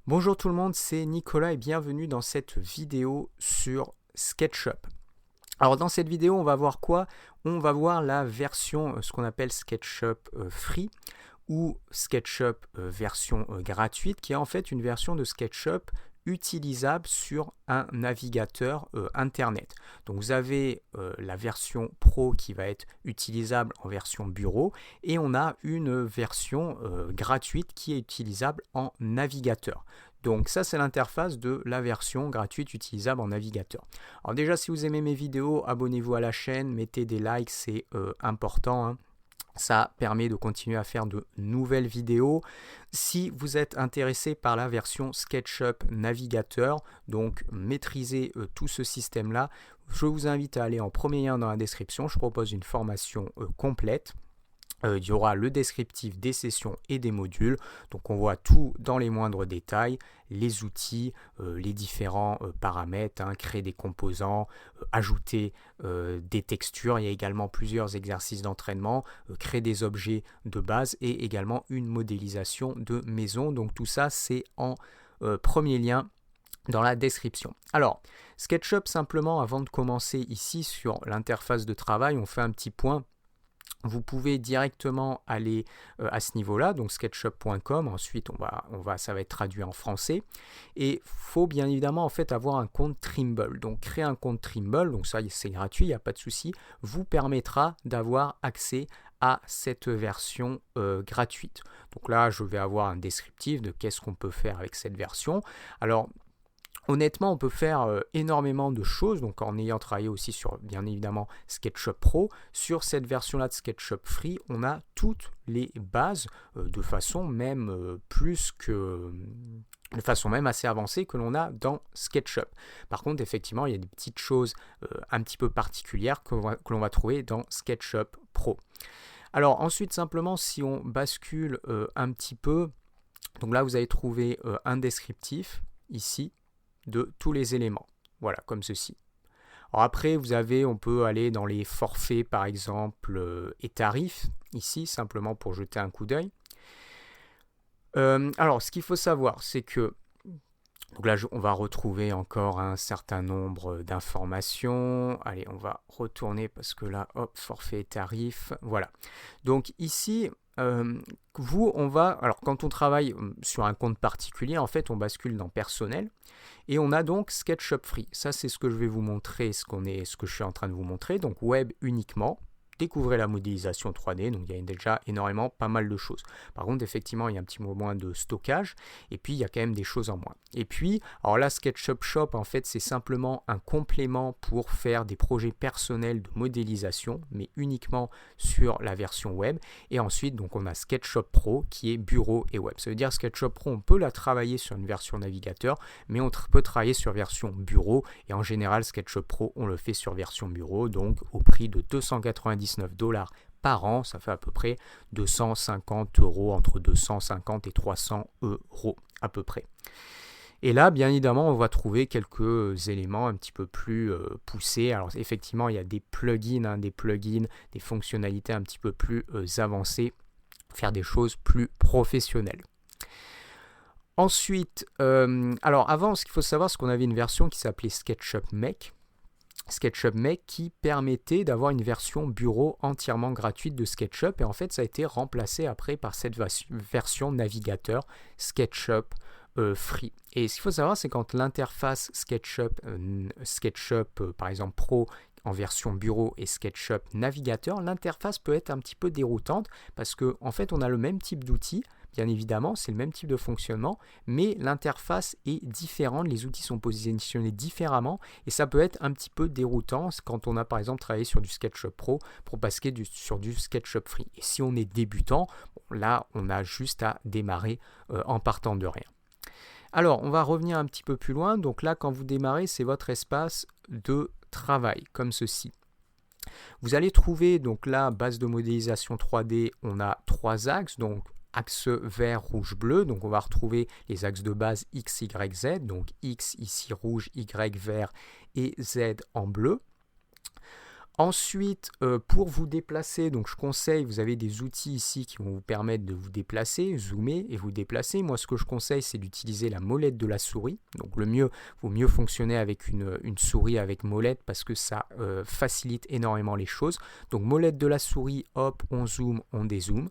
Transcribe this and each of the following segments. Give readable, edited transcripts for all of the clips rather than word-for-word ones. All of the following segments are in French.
Bonjour tout le monde, c'est Nicolas et bienvenue dans cette vidéo sur SketchUp. Alors dans cette vidéo, on va voir quoi? On va voir la version, ce qu'on appelle SketchUp Free ou SketchUp version gratuite, qui est en fait une version de SketchUp utilisable sur un navigateur internet. Donc vous avez la version Pro qui va être utilisable en version bureau et on a une version gratuite qui est utilisable en navigateur. Donc ça c'est l'interface de la version gratuite utilisable en navigateur. Alors déjà si vous aimez mes vidéos, abonnez-vous à la chaîne, mettez des likes, c'est important, hein. Ça permet de continuer à faire de nouvelles vidéos. Si vous êtes intéressé par la version SketchUp Navigateur, donc maîtriser tout ce système-là, je vous invite à aller en premier lien dans la description. Je propose une formation complète. Il y aura le descriptif des sessions et des modules, donc on voit tout dans les moindres détails, les outils, les différents paramètres, hein, créer des composants, ajouter des textures, il y a également plusieurs exercices d'entraînement, créer des objets de base et également une modélisation de maison, donc tout ça c'est en premier lien dans la description. Alors, SketchUp simplement avant de commencer ici sur l'interface de travail, on fait un petit point. Vous pouvez directement aller à ce niveau-là, donc sketchup.com. Ensuite, ça va être traduit en français. Et il faut bien évidemment en fait avoir un compte Trimble. Donc, créer un compte Trimble, donc ça c'est gratuit, il n'y a pas de souci, vous permettra d'avoir accès à cette version gratuite. Donc là, je vais avoir un descriptif de qu'est-ce qu'on peut faire avec cette version. Alors, honnêtement, on peut faire énormément de choses, donc en ayant travaillé aussi sur, bien évidemment, SketchUp Pro. Sur cette version-là de SketchUp Free, on a toutes les bases de façon même assez avancée que l'on a dans SketchUp. Par contre, effectivement, il y a des petites choses un petit peu particulières que l'on va trouver dans SketchUp Pro. Alors ensuite, simplement, si on bascule un petit peu, donc là, vous allez trouver un descriptif ici de tous les éléments, voilà, comme ceci. Alors après, on peut aller dans les forfaits par exemple et tarifs, ici, simplement pour jeter un coup d'œil. Alors, ce qu'il faut savoir, c'est que, donc là, on va retrouver encore un certain nombre d'informations. Allez, on va retourner parce que là, hop, forfait et tarifs, voilà. Donc ici, alors quand on travaille sur un compte particulier, en fait, on bascule dans personnel et on a donc SketchUp Free. Ça, c'est ce que je vais vous montrer, ce que je suis en train de vous montrer. Donc web uniquement. Découvrez la modélisation 3D, donc il y a déjà énormément, pas mal de choses. Par contre, effectivement, il y a un petit peu moins de stockage, et puis il y a quand même des choses en moins. Et puis, alors là, SketchUp Shop, en fait, c'est simplement un complément pour faire des projets personnels de modélisation, mais uniquement sur la version web. Et ensuite, donc, on a SketchUp Pro, qui est bureau et web. Ça veut dire SketchUp Pro, on peut la travailler sur une version navigateur, mais on peut travailler sur version bureau, et en général, SketchUp Pro, on le fait sur version bureau, donc au prix de 299 $ par an, ça fait à peu près 250 €, entre 250 et 300 € à peu près. Et là, bien évidemment, on va trouver quelques éléments un petit peu plus poussés. Alors effectivement, il y a des plugins, des fonctionnalités un petit peu plus avancées, faire des choses plus professionnelles. Ensuite, alors avant, ce qu'il faut savoir, c'est qu'on avait une version qui s'appelait SketchUp Make. SketchUp Make qui permettait d'avoir une version bureau entièrement gratuite de SketchUp et en fait ça a été remplacé après par cette version navigateur SketchUp Free. Et ce qu'il faut savoir c'est quand l'interface SketchUp par exemple Pro en version bureau et SketchUp navigateur, l'interface peut être un petit peu déroutante parce qu'en en fait on a le même type d'outil. Bien évidemment, c'est le même type de fonctionnement, mais l'interface est différente, les outils sont positionnés différemment et ça peut être un petit peu déroutant quand on a par exemple travaillé sur du SketchUp Pro pour passer sur du SketchUp Free. Et si on est débutant, là on a juste à démarrer en partant de rien. Alors, on va revenir un petit peu plus loin. Donc là, quand vous démarrez, c'est votre espace de travail, comme ceci. Vous allez trouver donc là, base de modélisation 3D, on a 3 axes, donc axe vert, rouge, bleu. Donc on va retrouver les axes de base X, Y, Z. Donc X ici rouge, Y vert et Z en bleu. Ensuite, pour vous déplacer, donc je conseille, vous avez des outils ici qui vont vous permettre de vous déplacer, zoomer et vous déplacer. Moi, ce que je conseille, c'est d'utiliser la molette de la souris. Donc vaut mieux fonctionner avec une souris avec molette parce que ça facilite énormément les choses. Donc molette de la souris, hop, on zoome, on dézoome.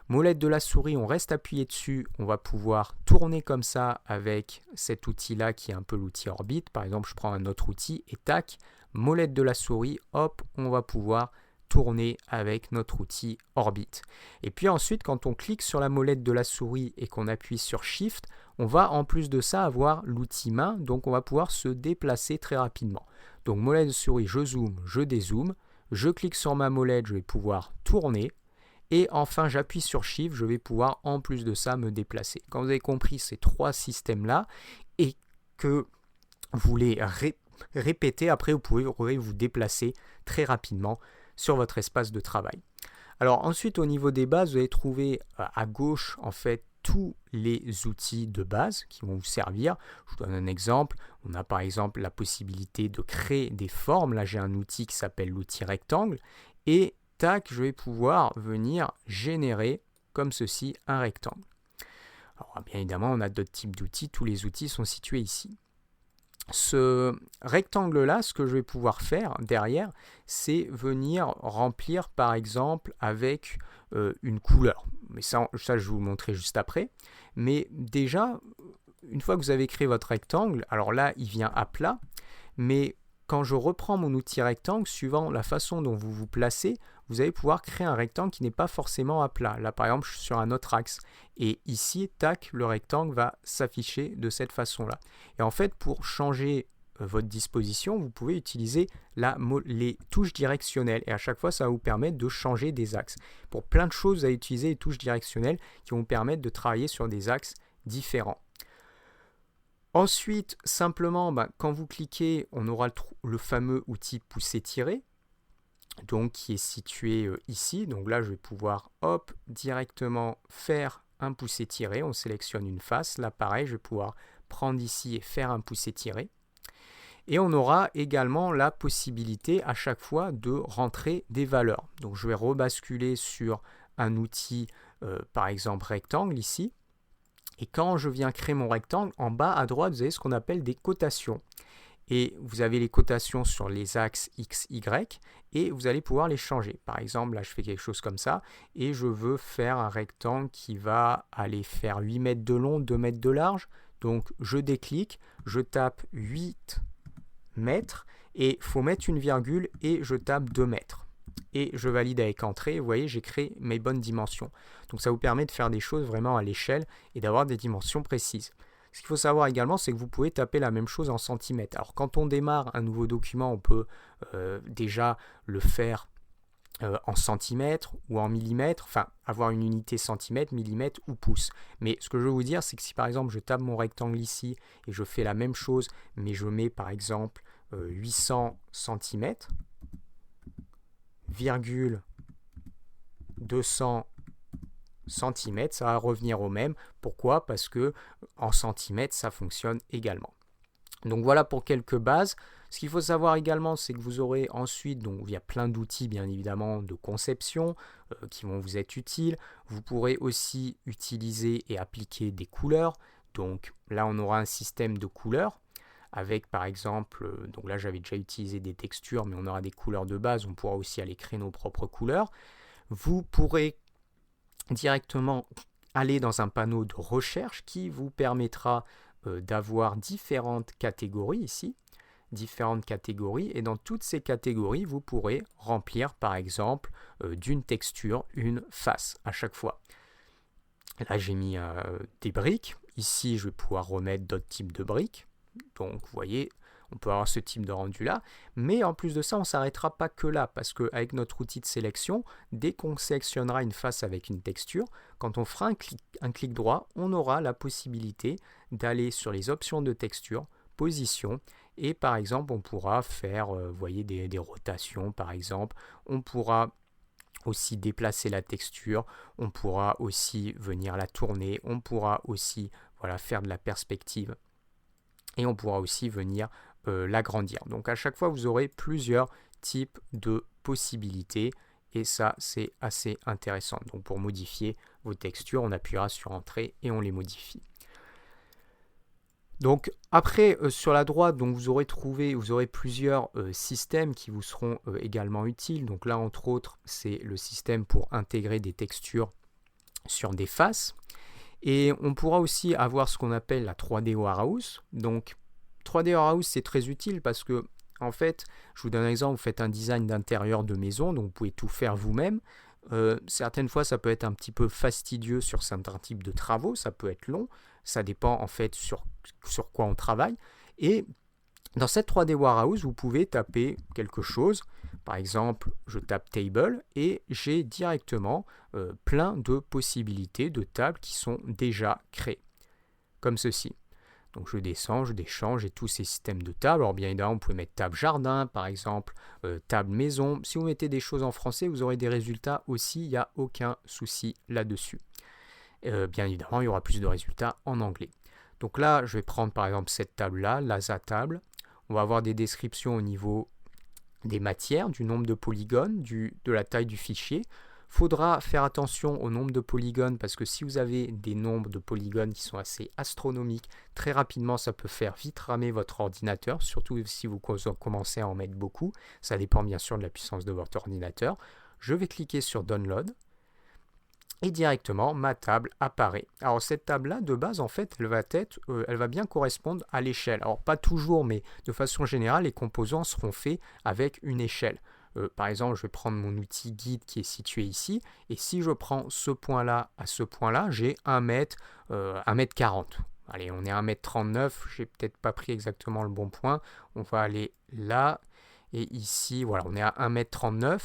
Molette de la souris, on reste appuyé dessus, on va pouvoir tourner comme ça avec cet outil-là qui est un peu l'outil orbite. Par exemple, je prends un autre outil et tac, molette de la souris, hop, on va pouvoir tourner avec notre outil orbite. Et puis ensuite, quand on clique sur la molette de la souris et qu'on appuie sur Shift, on va en plus de ça avoir l'outil main, donc on va pouvoir se déplacer très rapidement. Donc molette de souris, je zoome, je dézoome, je clique sur ma molette, je vais pouvoir tourner. Et enfin, j'appuie sur Shift, je vais pouvoir en plus de ça me déplacer. Quand vous avez compris ces trois systèmes-là et que vous les répétez, après vous pourrez vous déplacer très rapidement sur votre espace de travail. Alors ensuite, au niveau des bases, vous allez trouver à gauche en fait tous les outils de base qui vont vous servir. Je vous donne un exemple. On a par exemple la possibilité de créer des formes. Là, j'ai un outil qui s'appelle l'outil rectangle et tac, je vais pouvoir venir générer comme ceci un rectangle. Alors bien évidemment, on a d'autres types d'outils, tous les outils sont situés ici. Ce rectangle-là, ce que je vais pouvoir faire derrière, c'est venir remplir par exemple avec une couleur. Mais ça, je vais vous montrer juste après. Mais déjà, une fois que vous avez créé votre rectangle, alors là, il vient à plat, mais quand je reprends mon outil rectangle, suivant la façon dont vous vous placez, vous allez pouvoir créer un rectangle qui n'est pas forcément à plat. Là, par exemple, je suis sur un autre axe. Et ici, tac, le rectangle va s'afficher de cette façon-là. Et en fait, pour changer votre disposition, vous pouvez utiliser les touches directionnelles. Et à chaque fois, ça va vous permettre de changer des axes. Pour plein de choses, vous allez utiliser les touches directionnelles qui vont vous permettre de travailler sur des axes différents. Ensuite, simplement, quand vous cliquez, on aura le fameux outil pousser-tirer, donc qui est situé ici. Donc là, je vais pouvoir, hop, directement faire un pousser-tirer. On sélectionne une face. Là, pareil, je vais pouvoir prendre ici et faire un pousser-tirer. Et on aura également la possibilité à chaque fois de rentrer des valeurs. Donc je vais rebasculer sur un outil, par exemple rectangle ici. Et quand je viens créer mon rectangle, en bas à droite, vous avez ce qu'on appelle des cotations. Et vous avez les cotations sur les axes X, Y, et vous allez pouvoir les changer. Par exemple, là, je fais quelque chose comme ça, et je veux faire un rectangle qui va aller faire 8 mètres de long, 2 mètres de large. Donc, je déclique, je tape 8 mètres, et il faut mettre une virgule, et je tape 2 mètres. Et je valide avec entrée, vous voyez, j'ai créé mes bonnes dimensions. Donc ça vous permet de faire des choses vraiment à l'échelle et d'avoir des dimensions précises. Ce qu'il faut savoir également, c'est que vous pouvez taper la même chose en centimètres. Alors quand on démarre un nouveau document, on peut déjà le faire en centimètres ou en millimètres, enfin avoir une unité centimètre, millimètre ou pouce. Mais ce que je veux vous dire, c'est que si par exemple je tape mon rectangle ici et je fais la même chose, mais je mets par exemple 800 centimètres, virgule 200 cm, ça va revenir au même. Pourquoi? Parce que en centimètres, ça fonctionne également. Donc voilà pour quelques bases. Ce qu'il faut savoir également, c'est que vous aurez ensuite, donc il y a plein d'outils bien évidemment de conception qui vont vous être utiles. Vous pourrez aussi utiliser et appliquer des couleurs. Donc là, on aura un système de couleurs. Avec par exemple, donc là j'avais déjà utilisé des textures, mais on aura des couleurs de base, on pourra aussi aller créer nos propres couleurs. Vous pourrez directement aller dans un panneau de recherche qui vous permettra d'avoir différentes catégories ici, différentes catégories, et dans toutes ces catégories, vous pourrez remplir par exemple d'une texture une face à chaque fois. Là j'ai mis des briques, ici je vais pouvoir remettre d'autres types de briques. Donc vous voyez, on peut avoir ce type de rendu là, mais en plus de ça, on ne s'arrêtera pas que là, parce qu'avec notre outil de sélection, dès qu'on sélectionnera une face avec une texture, quand on fera un clic droit, on aura la possibilité d'aller sur les options de texture, position, et par exemple, on pourra faire vous voyez, des rotations par exemple, on pourra aussi déplacer la texture, on pourra aussi venir la tourner, on pourra aussi faire de la perspective. Et on pourra aussi venir l'agrandir. Donc à chaque fois, vous aurez plusieurs type de possibilités. Et ça, c'est assez intéressant. Donc pour modifier vos textures, on appuiera sur Entrée et on les modifie. Donc après, sur la droite, donc vous aurez plusieurs systèmes qui vous seront également utiles. Donc là, entre autres, c'est le système pour intégrer des textures sur des faces. Et on pourra aussi avoir ce qu'on appelle la 3D Warehouse. Donc 3D Warehouse, c'est très utile parce que, en fait, je vous donne un exemple, vous faites un design d'intérieur de maison, donc vous pouvez tout faire vous-même. Certaines fois, ça peut être un petit peu fastidieux sur certains types de travaux, ça peut être long, ça dépend en fait sur quoi on travaille. Et dans cette 3D Warehouse, vous pouvez taper quelque chose. Par exemple, je tape Table et j'ai directement plein de possibilités de tables qui sont déjà créées, comme ceci. Donc je descends, je déchange, j'ai tous ces systèmes de tables. Alors bien évidemment, vous pouvez mettre table jardin, par exemple, table maison. Si vous mettez des choses en français, vous aurez des résultats aussi, il n'y a aucun souci là-dessus. Bien évidemment, il y aura plus de résultats en anglais. Donc là, je vais prendre par exemple cette table-là, l'ASA table. On va avoir des descriptions au niveau des matières, du nombre de polygones, de la taille du fichier. Il faudra faire attention au nombre de polygones parce que si vous avez des nombres de polygones qui sont assez astronomiques, très rapidement ça peut faire vite ramer votre ordinateur, surtout si vous commencez à en mettre beaucoup. Ça dépend bien sûr de la puissance de votre ordinateur. Je vais cliquer sur Download et directement ma table apparaît. Alors cette table-là de base en fait elle va bien correspondre à l'échelle. Alors pas toujours mais de façon générale les composants seront faits avec une échelle. Par exemple, je vais prendre mon outil guide qui est situé ici, et si je prends ce point-là à ce point-là, j'ai 1m40. Allez, on est à 1m39, j'ai peut-être pas pris exactement le bon point. On va aller là, et ici, voilà, on est à 1m39.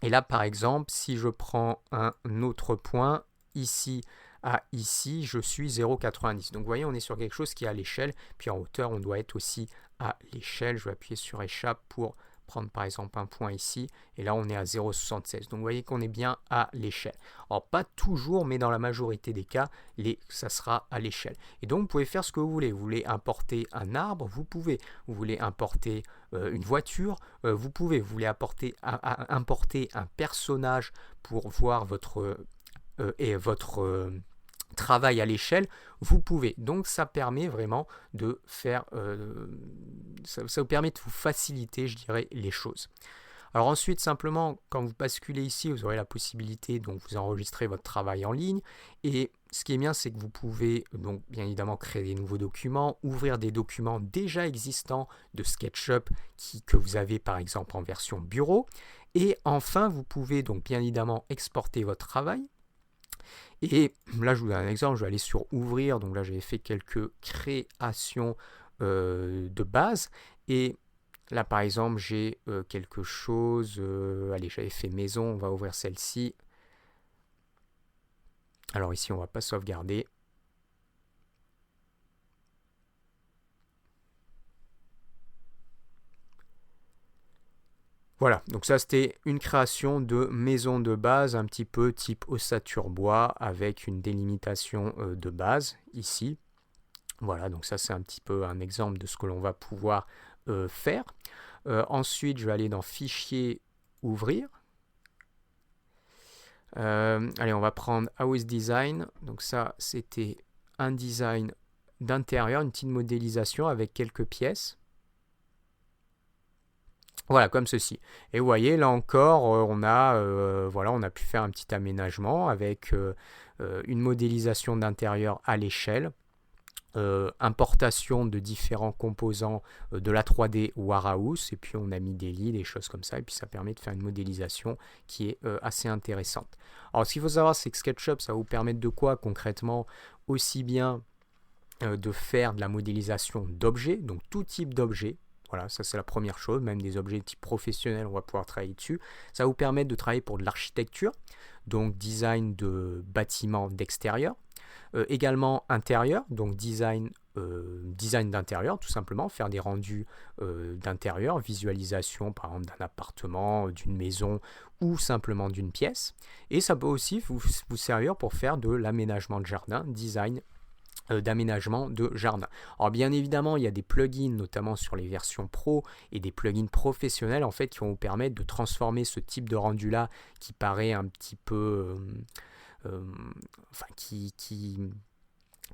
Et là, par exemple, si je prends un autre point, ici à ici, je suis 0,90. Donc vous voyez, on est sur quelque chose qui est à l'échelle, puis en hauteur, on doit être aussi à l'échelle. Je vais appuyer sur Échappe pour prendre par exemple un point ici, et là on est à 0,76. Donc vous voyez qu'on est bien à l'échelle. Alors pas toujours, mais dans la majorité des cas, ça sera à l'échelle. Et donc vous pouvez faire ce que vous voulez. Vous voulez importer un arbre, vous pouvez. Vous voulez importer une voiture, vous pouvez. Vous voulez importer un personnage pour voir votre travail à l'échelle, vous pouvez. Donc ça permet vraiment de faire, ça vous permet de vous faciliter, je dirais, les choses. Alors ensuite, simplement, quand vous basculez ici, vous aurez la possibilité, donc vous enregistrez votre travail en ligne. Et ce qui est bien, c'est que vous pouvez, donc bien évidemment, créer des nouveaux documents, ouvrir des documents déjà existants de SketchUp que vous avez par exemple en version bureau. Et enfin, vous pouvez donc bien évidemment exporter votre travail. Et là, je vous donne un exemple, je vais aller sur Ouvrir, donc là j'avais fait quelques créations de base, et là par exemple j'ai quelque chose, allez j'avais fait Maison, on va ouvrir celle-ci. Alors ici on ne va pas sauvegarder. Voilà, donc ça c'était une création de maison de base, un petit peu type ossature bois avec une délimitation de base ici. Voilà, donc ça c'est un petit peu un exemple de ce que l'on va pouvoir faire. Ensuite, je vais aller dans Fichier, Ouvrir. Allez, on va prendre House Design. Donc ça c'était un design d'intérieur, une petite modélisation avec quelques pièces. Voilà, comme ceci. Et vous voyez, là encore, on a pu faire un petit aménagement avec une modélisation d'intérieur à l'échelle, importation de différents composants de la 3D Warehouse, et puis on a mis des lits, des choses comme ça, et puis ça permet de faire une modélisation qui est assez intéressante. Alors, ce qu'il faut savoir, c'est que SketchUp, ça va vous permettre de quoi concrètement? Aussi bien de faire de la modélisation d'objets, donc tout type d'objets. Voilà, ça c'est la première chose, même des objets de type professionnel, on va pouvoir travailler dessus. Ça va vous permettre de travailler pour de l'architecture, donc design de bâtiments d'extérieur. Également intérieur, donc design d'intérieur, tout simplement, faire des rendus d'intérieur, visualisation par exemple d'un appartement, d'une maison ou simplement d'une pièce. Et ça peut aussi vous servir pour faire de l'aménagement de jardin, design d'aménagement de jardin. Alors bien évidemment, il y a des plugins, notamment sur les versions pro et des plugins professionnels en fait qui vont vous permettre de transformer ce type de rendu là qui paraît un petit peu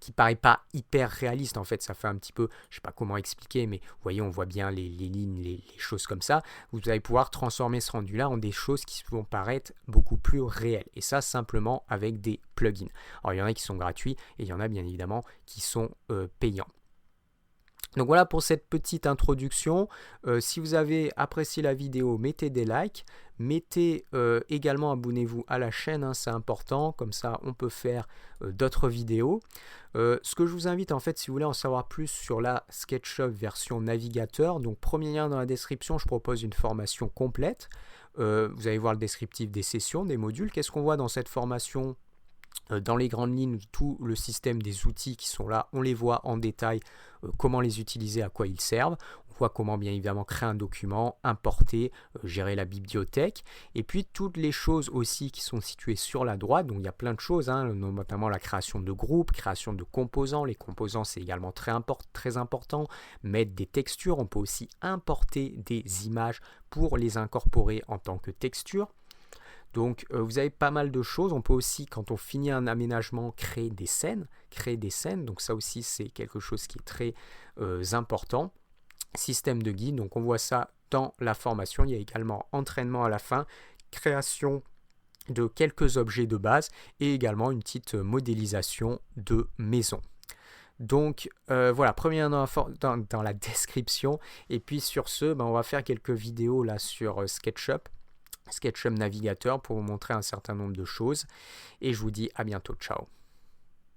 qui paraît pas hyper réaliste en fait, ça fait un petit peu, je sais pas comment expliquer, mais vous voyez, on voit bien les lignes, les choses comme ça. Vous allez pouvoir transformer ce rendu là en des choses qui vont paraître beaucoup plus réelles, et ça simplement avec des plugins. Alors il y en a qui sont gratuits et il y en a bien évidemment qui sont payants. Donc voilà pour cette petite introduction. Si vous avez apprécié la vidéo, mettez des likes. Mettez également, abonnez-vous à la chaîne, hein, c'est important. Comme ça, on peut faire d'autres vidéos. Ce que je vous invite, en fait, si vous voulez en savoir plus sur la SketchUp version navigateur, donc premier lien dans la description, je propose une formation complète. Vous allez voir le descriptif des sessions, des modules. Qu'est-ce qu'on voit dans cette formation ? Dans les grandes lignes, tout le système des outils qui sont là, on les voit en détail, comment les utiliser, à quoi ils servent. On voit comment bien évidemment créer un document, importer, gérer la bibliothèque. Et puis toutes les choses aussi qui sont situées sur la droite. Donc il y a plein de choses, hein, notamment la création de groupes, création de composants. Les composants, c'est également très important. Mettre des textures, on peut aussi importer des images pour les incorporer en tant que texture. Donc vous avez pas mal de choses. On peut aussi, quand on finit un aménagement, créer des scènes. Donc ça aussi, c'est quelque chose qui est très important. Système de guide, donc on voit ça dans la formation. Il y a également entraînement à la fin, création de quelques objets de base et également une petite modélisation de maison. Donc voilà, premier lien dans la description. Et puis sur ce, on va faire quelques vidéos là sur SketchUp Navigateur pour vous montrer un certain nombre de choses. Et je vous dis à bientôt, ciao.